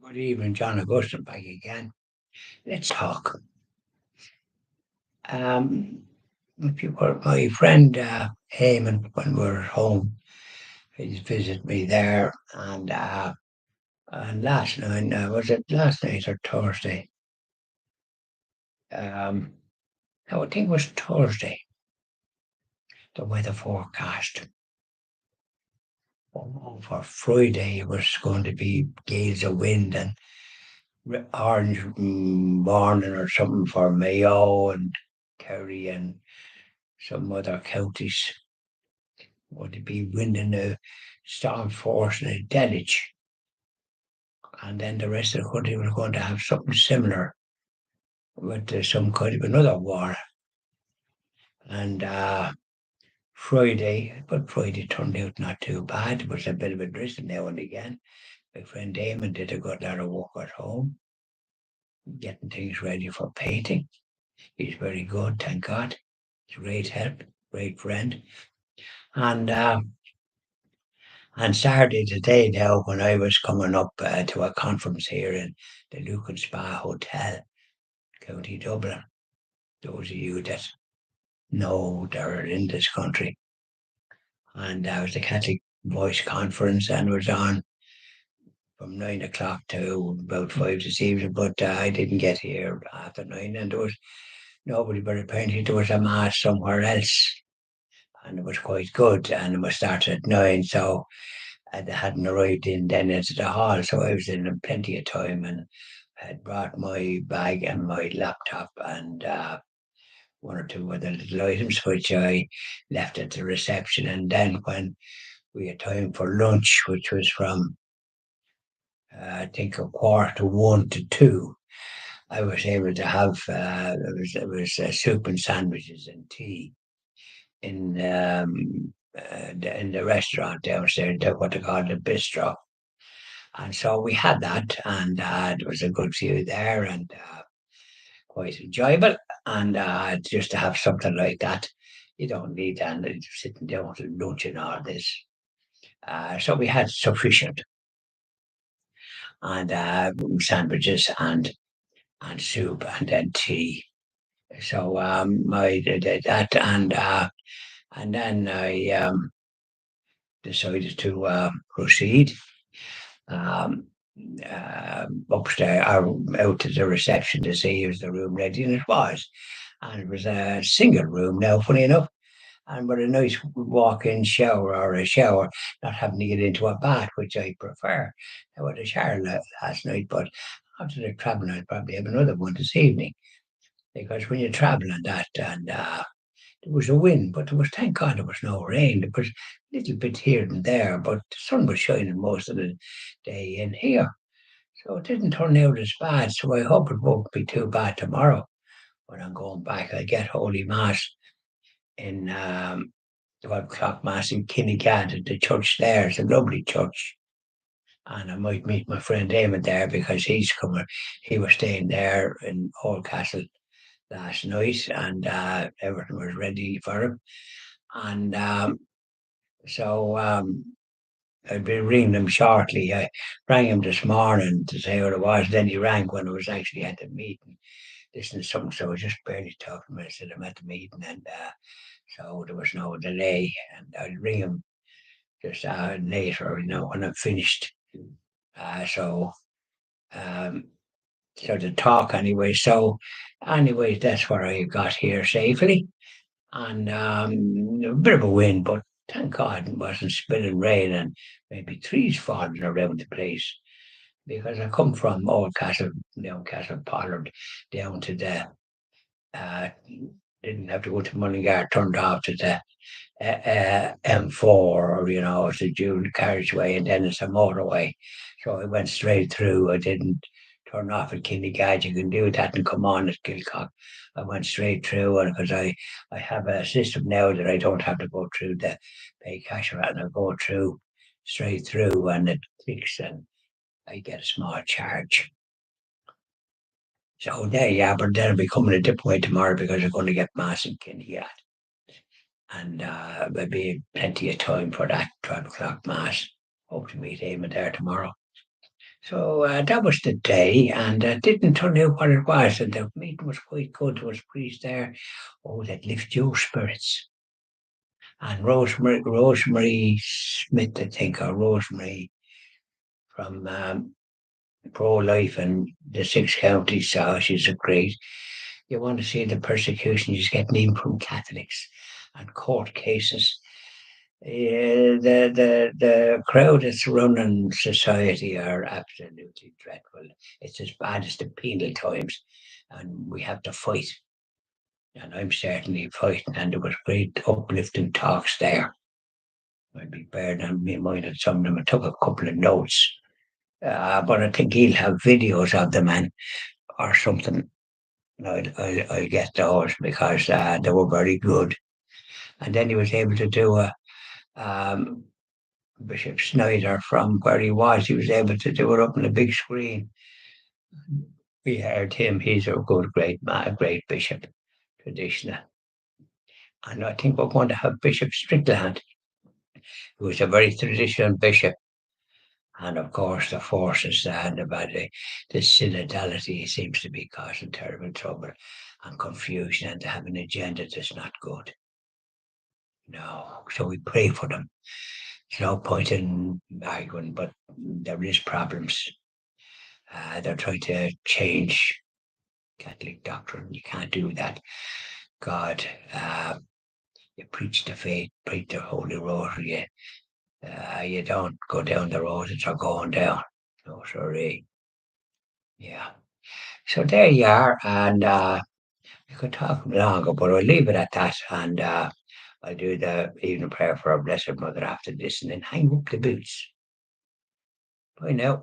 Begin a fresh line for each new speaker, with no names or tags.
Good evening, John Augustine back again. Let's talk. Um, if you were my friend Eamon when we were home, he visited me there, and last night was it last night or Thursday? Um, no, I think it was Thursday. The weather forecast for Friday it was going to be gales of wind and orange warning or something for Mayo and Kerry and some other counties. Would it be wind and a storm force and a deluge? And then the rest of the country was going to have something similar with some kind of another war. And Friday turned out not too bad. It was a bit of a drizzle now and again. My friend Damon did a good lot of work at home, getting things ready for painting. He's very good, thank God. He's a great help, great friend. And Saturday today now, when I was coming up to a conference here in the Lucan Spa Hotel, County Dublin, those of you that know they're in this country, and I was the Catholic Voice Conference and was on from 9 o'clock to about 5 this evening, but I didn't get here after 9, and there was nobody, but apparently there was a mass somewhere else, and it was quite good, and it was started at 9, so I hadn't arrived in then into the hall, so I was in plenty of time and had brought my bag and my laptop and one or two other little items which I left at the reception. And then when we had time for lunch, which was from I think a quarter to 1 to 2, I was able to have it was soup and sandwiches and tea in the restaurant downstairs, what they call the bistro. And so we had that, and there was a good view there, and quite enjoyable. And just to have something like that, you don't need and sitting down to lunch and all this. So we had sufficient, and sandwiches and soup, and then tea. So I did that, and then I decided to proceed. Um, Upstairs or out to the reception to see is the room ready, and it was. And it was a single room now, funny enough, and with a nice walk-in shower or a shower, not having to get into a bath, which I prefer. I had a shower last night, but after the travelling, I'd probably have another one this evening because when you're traveling that and there was a wind, but there was, thank God, there was no rain. There was a little bit here and there, but the sun was shining most of the day in here. So it didn't turn out as bad. So I hope it won't be too bad tomorrow when I'm going back. I get Holy Mass in 12 o'clock Mass in Kinnegad at the church there. It's a lovely church. And I might meet my friend Eamon there because he's coming. He was staying there in Oldcastle last night and everything was ready for him. And so I'll be ringing him shortly. I rang him this morning to say what it was. Then he rang when I was actually at the meeting. Listening to something, so I was just barely talking to him. I said I'm at the meeting, and so there was no delay. And I'll ring him just later, when I'm finished. So um, so to talk anyway. So anyway, that's where I got here safely, and a bit of a wind, but thank God it wasn't spilling rain and maybe trees falling around the place. Because I come from Oldcastle, Castle Pollard, down to the uh, didn't have to go to Mullingar, turned off to the M4, or it's a dual carriageway, and then it's a motorway. So I went straight through. I didn't turn off at Kinnegad. You can do that and come on at Kilcock. I went straight through, and because I have a system now that I don't have to go through the pay cash, and I go through straight through, and it clicks, and I get a small charge. So there, yeah, but then I'll be coming a different way tomorrow because I'm going to get Mass in Kinnegad. And there'll be plenty of time for that 12 o'clock Mass. Hope to meet Eamon there tomorrow. So that was the day, and didn't turn out what it was. And the meeting was quite good. There was priest there. Oh, that lift your spirits. And Rosemary Smith, I think, or Rosemary from Pro Life and the Six Counties. So she's a great. You want to see the persecution she's getting even from Catholics and court cases. The crowd that's running society are absolutely dreadful. It's as bad as the penal times, and we have to fight. And I'm certainly fighting. And there was great uplifting talks there. I'd be bearing on me in mind at some of them. I took a couple of notes, but I think he'll have videos of them and or something. I'll get those because they were very good. And then he was able to do a um, Bishop Snyder from where he was. He was able to do it up on the big screen. We heard him. He's a good, great man, great bishop, traditional. And I think we're going to have Bishop Strickland, who is a very traditional bishop. And of course, the forces and about the synodality seems to be causing terrible trouble and confusion, and they have an agenda that's not good. No, so we pray for them. There's no point in arguing, but there is problems. They're trying to change Catholic doctrine. You can't do that. God, you preach the faith, preach the Holy Rosary. You don't go down the road that you're going down. No, sorry. Yeah. So there you are, and we could talk longer, but I'll leave it at that, and I'll do the evening prayer for our Blessed Mother after this, and then hang up the boots. Bye now.